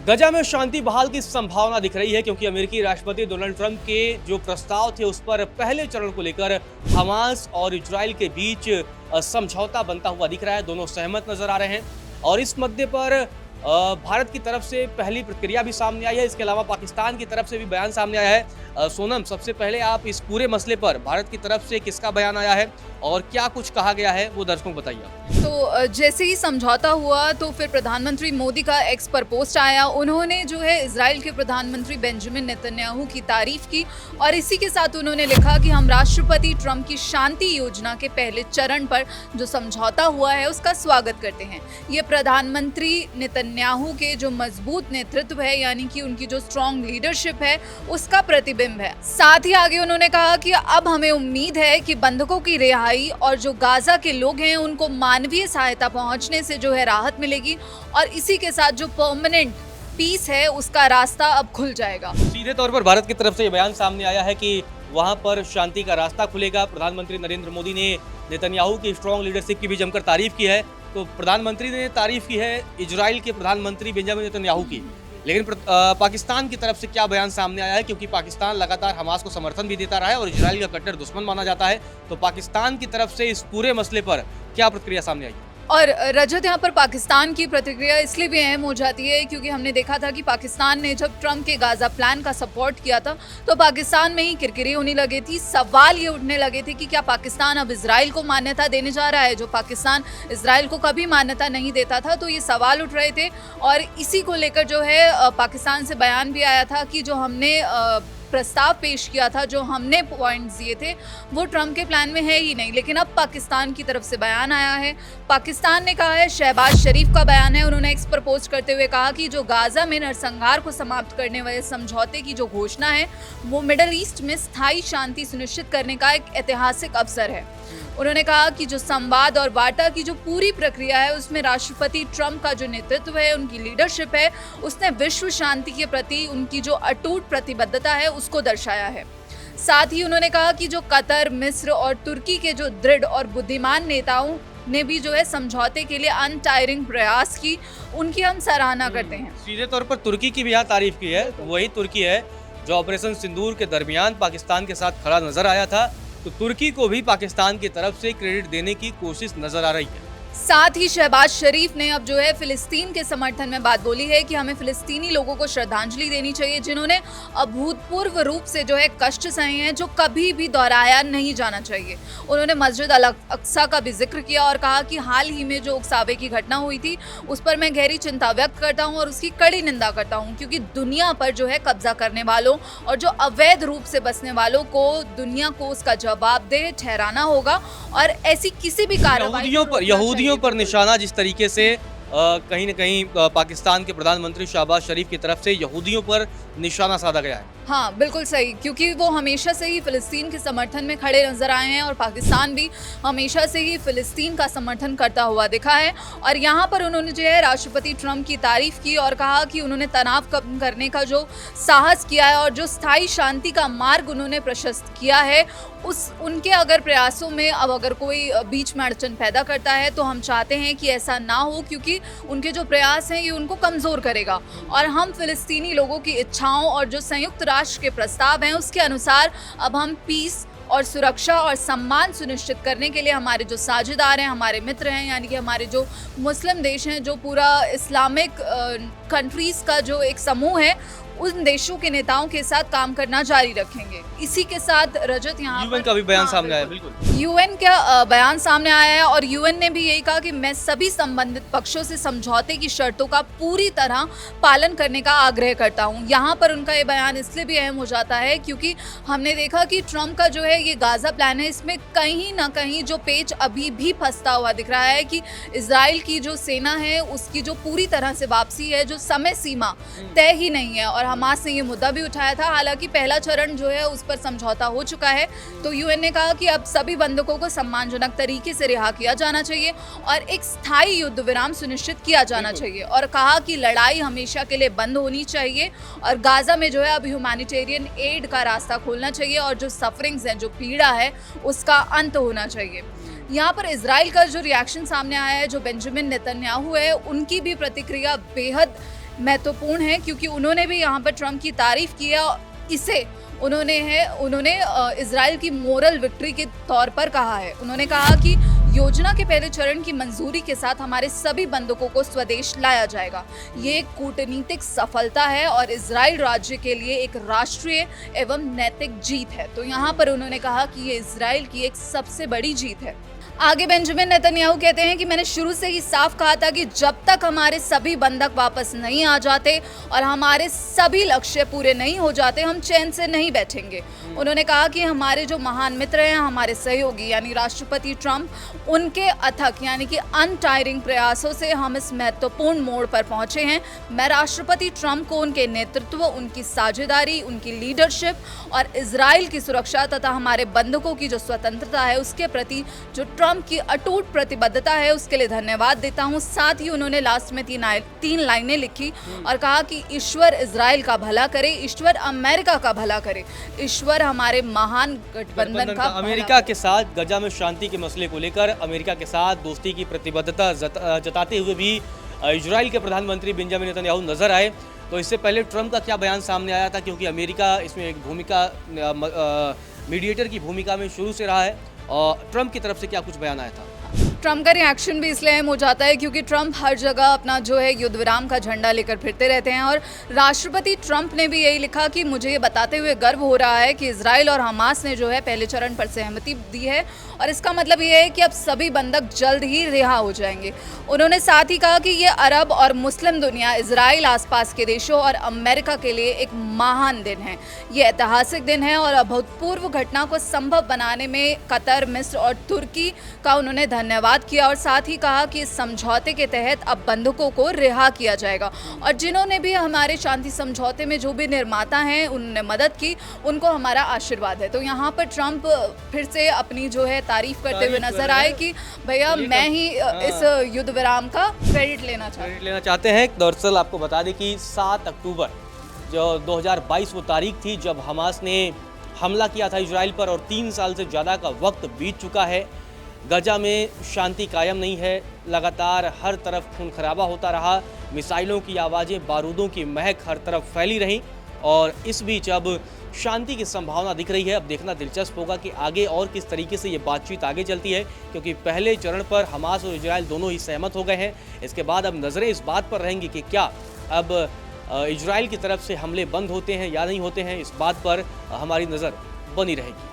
गजा में शांति बहाल की संभावना दिख रही है क्योंकि अमेरिकी राष्ट्रपति डोनाल्ड ट्रंप के जो प्रस्ताव थे उस पर पहले चरण को लेकर हमास और इजराइल के बीच समझौता बनता हुआ दिख रहा है। दोनों सहमत नजर आ रहे हैं और इस मुद्दे पर भारत की तरफ से पहली प्रतिक्रिया भी सामने आई है। इसके अलावा पाकिस्तान की तरफ से भी बयान सामने आया है। सोनम, सबसे पहले आप इस पूरे मसले पर भारत की तरफ से किसका बयान आया है और क्या कुछ कहा गया है वो दर्शकों को बताइए। तो जैसे ही समझौता हुआ तो फिर प्रधानमंत्री मोदी का एक्स पर पोस्ट आया। उन्होंने जो है इजराइल के प्रधानमंत्री बेंजामिन नेतन्याहू की तारीफ की और इसी के साथ उन्होंने लिखा कि हम राष्ट्रपति ट्रंप की शांति योजना के पहले चरण पर जो समझौता हुआ है उसका स्वागत करते हैं। ये प्रधानमंत्री नेतन्याहू के जो मजबूत नेतृत्व है, यानी कि उनकी जो स्ट्रॉन्ग लीडरशिप है, उसका प्रतिबिंब है। साथ ही आगे उन्होंने कहा कि अब हमें उम्मीद है कि बंधकों की रिहाई और जो गाजा के लोग हैं उनको मानवीय सहायता पहुंचने से जो है राहत मिलेगी और इसी के साथ जो परमानेंट पीस है उसका रास्ता अब खुल जाएगा। सीधे तौर पर भारत की तरफ से ये बयान सामने आया है कि वहां पर शांति का रास्ता खुलेगा। प्रधानमंत्री नरेंद्र मोदी ने नेतन्याहू की स्ट्रॉन्ग लीडरशिप की भी जमकर तारीफ की है। तो प्रधानमंत्री ने तारीफ की है इजराइल के प्रधानमंत्री बेंजामिन नेतन्याहू की, लेकिन पाकिस्तान की तरफ से क्या बयान सामने आया है, क्योंकि पाकिस्तान लगातार हमास को समर्थन भी देता रहा है और इजराइल का कट्टर दुश्मन माना जाता है। तो पाकिस्तान की तरफ से इस पूरे मसले पर क्या प्रतिक्रिया सामने आई? और रजत, यहाँ पर पाकिस्तान की प्रतिक्रिया इसलिए भी अहम हो जाती है क्योंकि हमने देखा था कि पाकिस्तान ने जब ट्रंप के गाजा प्लान का सपोर्ट किया था तो पाकिस्तान में ही किरकिरी होने लगी थी। सवाल ये उठने लगे थे कि क्या पाकिस्तान अब इजराइल को मान्यता देने जा रहा है, जो पाकिस्तान इजराइल को कभी मान्यता नहीं देता था। तो ये सवाल उठ रहे थे और इसी को लेकर जो है पाकिस्तान से बयान भी आया था कि जो हमने प्रस्ताव पेश किया था, जो हमने पॉइंट्स दिए थे, वो ट्रंप के प्लान में है ही नहीं। लेकिन अब पाकिस्तान की तरफ से बयान आया है। पाकिस्तान ने कहा है, शहबाज शरीफ का बयान है, उन्होंने एक्स पर पोस्ट करते हुए कहा कि जो गाजा में नरसंहार को समाप्त करने वाले समझौते की जो घोषणा है वो मिडल ईस्ट में स्थायी शांति सुनिश्चित करने का एक ऐतिहासिक अवसर है। उन्होंने कहा कि जो संवाद और वार्ता की जो पूरी प्रक्रिया है उसमें राष्ट्रपति ट्रंप का जो नेतृत्व है, उनकी लीडरशिप है, उसने विश्व शांति के प्रति उनकी जो अटूट प्रतिबद्धता है उसको दर्शाया है। साथ ही उन्होंने कहा कि जो कतर, मिस्र और तुर्की के जो दृढ़ और बुद्धिमान नेताओं ने भी जो है समझौते के लिए अनटायरिंग प्रयास की, उनकी हम सराहना करते हैं। सीधे तौर पर तुर्की की भी यहाँ तारीफ की है। वही तुर्की है जो ऑपरेशन सिंदूर के दरमियान पाकिस्तान के साथ खड़ा नजर आया था। तो तुर्की को भी पाकिस्तान की तरफ से क्रेडिट देने की कोशिश नजर आ रही है। साथ ही शहबाज शरीफ ने अब जो है फिलिस्तीन के समर्थन में बात बोली है कि हमें फिलिस्तीनी लोगों को श्रद्धांजलि देनी चाहिए जिन्होंने अभूतपूर्व रूप से जो है कष्ट सहे हैं, जो कभी भी दोहराया नहीं जाना चाहिए। उन्होंने मस्जिद अल अक्सा का भी जिक्र किया और कहा कि हाल ही में जो उकसावे की घटना हुई थी उस पर मैं गहरी चिंता व्यक्त करता हूँ और उसकी कड़ी निंदा करता हूँ, क्योंकि दुनिया पर जो है कब्जा करने वालों और जो अवैध रूप से बसने वालों को दुनिया को उसका जवाबदेह ठहराना होगा और ऐसी किसी भी कार्रवाई पर निशाना जिस तरीके से कहीं न कहीं पाकिस्तान के प्रधानमंत्री शहबाज शरीफ की तरफ से यहूदियों पर निशाना साधा गया है। हाँ, बिल्कुल सही, क्योंकि वो हमेशा से ही फिलिस्तीन के समर्थन में खड़े नजर आए हैं और पाकिस्तान भी हमेशा से ही फिलिस्तीन का समर्थन करता हुआ दिखा है। और यहाँ पर उन्होंने जो है राष्ट्रपति ट्रंप की तारीफ की और कहा कि उन्होंने तनाव कम करने का जो साहस किया है और जो स्थायी शांति का मार्ग उन्होंने प्रशस्त किया है, उनके अगर प्रयासों में अब अगर कोई बीच में अड़चन पैदा करता है तो हम चाहते हैं कि ऐसा ना हो, क्योंकि उनके जो प्रयास हैं ये उनको कमज़ोर करेगा। और हम फिलिस्तीनी लोगों की इच्छाओं और जो संयुक्त राष्ट्र के प्रस्ताव हैं उसके अनुसार अब हम पीस और सुरक्षा और सम्मान सुनिश्चित करने के लिए हमारे जो साझेदार हैं, हमारे मित्र हैं, यानी कि हमारे जो मुस्लिम देश हैं, जो पूरा इस्लामिक कंट्रीज़ का जो एक समूह है, उन देशों के नेताओं के साथ काम करना जारी रखेंगे। इसी के साथ रजत, यहाँ यूएन का भी बयान सामने आया। बिल्कुल, यूएन का बयान सामने आया है और यूएन ने भी यही कहा कि मैं सभी संबंधित पक्षों से समझौते की शर्तों का पूरी तरह पालन करने का आग्रह करता हूं। यहाँ पर उनका ये बयान इसलिए भी अहम हो जाता है क्योंकि हमने देखा कि ट्रंप का जो है ये गाजा प्लान है, इसमें कहीं ना कहीं जो पेच अभी भी फंसता हुआ दिख रहा है कि इजराइल की जो सेना है उसकी जो पूरी तरह से वापसी है, जो समय सीमा तय ही नहीं है। और हमास ने ये मुद्दा भी उठाया था, हालांकि पहला चरण जो है उस पर समझौता हो चुका है। तो यूएन ने कहा कि अब सभी बंधकों को सम्मानजनक तरीके से रिहा किया जाना चाहिए और एक स्थायी युद्ध विराम सुनिश्चित किया जाना चाहिए और कहा कि लड़ाई हमेशा के लिए बंद होनी चाहिए और गाजा में जो है अब ह्यूमैनिटेरियन एड का रास्ता खोलना चाहिए और जो सफरिंग्स हैं, जो पीड़ा है, उसका अंत होना चाहिए। यहाँ पर इजराइल का जो रिएक्शन सामने आया है, जो बेंजामिन नेतन्याहू है, उनकी भी प्रतिक्रिया बेहद महत्वपूर्ण है क्योंकि उन्होंने भी यहाँ पर ट्रंप की तारीफ की है। इसे उन्होंने इजराइल की मोरल विक्ट्री के तौर पर कहा है। उन्होंने कहा कि योजना के पहले चरण की मंजूरी के साथ हमारे सभी बंधकों को स्वदेश लाया जाएगा। ये एक कूटनीतिक सफलता है और इजराइल राज्य के लिए एक राष्ट्रीय एवं नैतिक जीत है। तो यहाँ पर उन्होंने कहा कि ये इजराइल की एक सबसे बड़ी जीत है। आगे बेंजामिन नेतन्याहू कहते हैं कि मैंने शुरू से ही साफ कहा था कि जब तक हमारे सभी बंधक वापस नहीं आ जाते और हमारे सभी लक्ष्य पूरे नहीं हो जाते, हम चैन से नहीं बैठेंगे। उन्होंने कहा कि हमारे जो महान मित्र हैं, हमारे सहयोगी यानी राष्ट्रपति ट्रंप, उनके अथक यानी कि अनटायरिंग प्रयासों से हम इस महत्वपूर्ण मोड़ पर पहुंचे हैं। मैं राष्ट्रपति ट्रंप को उनके नेतृत्व, उनकी साझेदारी, उनकी लीडरशिप और इजराइल की सुरक्षा तथा हमारे बंधकों की जो स्वतंत्रता है उसके प्रति जो ट्रंप की अटूट प्रतिबद्धता है उसके लिए धन्यवाद देता हूं। साथ ही उन्होंने लास्ट में तीन लाइनें लिखी और कहा कि ईश्वर इजराइल का भला करे, ईश्वर अमेरिका का भला करे, ईश्वर हमारे महान गठबंधन का अमेरिका के साथ गजा में शांति के मसले को लेकर अमेरिका के साथ दोस्ती की प्रतिबद्धता जताते हुए भी इजराइल के प्रधानमंत्री बेंजामिन नेतन्याहू नजर आए। तो इससे पहले ट्रंप का क्या बयान सामने आया था, क्योंकि अमेरिका इसमें एक भूमिका मीडिएटर की भूमिका में शुरू से रहा है, और ट्रंप की तरफ से क्या कुछ बयान आया था? ट्रंप का रिएक्शन भी इसलिए अहम हो जाता है क्योंकि ट्रंप हर जगह अपना जो है युद्ध विराम का झंडा लेकर फिरते रहते हैं और राष्ट्रपति ट्रंप ने भी यही लिखा कि मुझे ये बताते हुए गर्व हो रहा है कि इजराइल और हमास ने जो है पहले चरण पर सहमति दी है और इसका मतलब ये है कि अब सभी बंधक जल्द ही रिहा हो जाएंगे। उन्होंने साथ ही कहा कि ये अरब और मुस्लिम दुनिया, इजराइल, आसपास के देशों और अमेरिका के लिए एक महान दिन है। ये ऐतिहासिक दिन है और अभूतपूर्व घटना को संभव बनाने में कतर, मिस्र और तुर्की का उन्होंने धन्यवाद किया और साथ ही कहा कि इस समझौते के तहत अब बंधकों को रिहा किया जाएगा और जिन्होंने भी हमारे शांति समझौते में जो भी निर्माता हैं उन्होंने मदद की, उनको हमारा आशीर्वाद है। तो यहाँ पर ट्रंप फिर से अपनी जो है तारीफ करते हुए नजर आए कि भैया मैं ही इस युद्ध विराम का क्रेडिट लेना चाहते हैं। दरअसल आपको बता दें कि 7 अक्टूबर जो 2022 वो तारीख थी जब हमास ने हमला किया था इजराइल पर और 3 साल से ज़्यादा का वक्त बीत चुका है। गजा में शांति कायम नहीं है, लगातार हर तरफ खून खराबा होता रहा, मिसाइलों की आवाज़ें, बारूदों की महक हर तरफ फैली रहीं और इस बीच अब शांति की संभावना दिख रही है। अब देखना दिलचस्प होगा कि आगे और किस तरीके से ये बातचीत आगे चलती है, क्योंकि पहले चरण पर हमास और इजराइल दोनों ही सहमत हो गए हैं। इसके बाद अब नज़रें इस बात पर रहेंगी कि क्या अब इजराइल की तरफ से हमले बंद होते हैं या नहीं होते हैं, इस बात पर हमारी नज़र बनी रहेगी।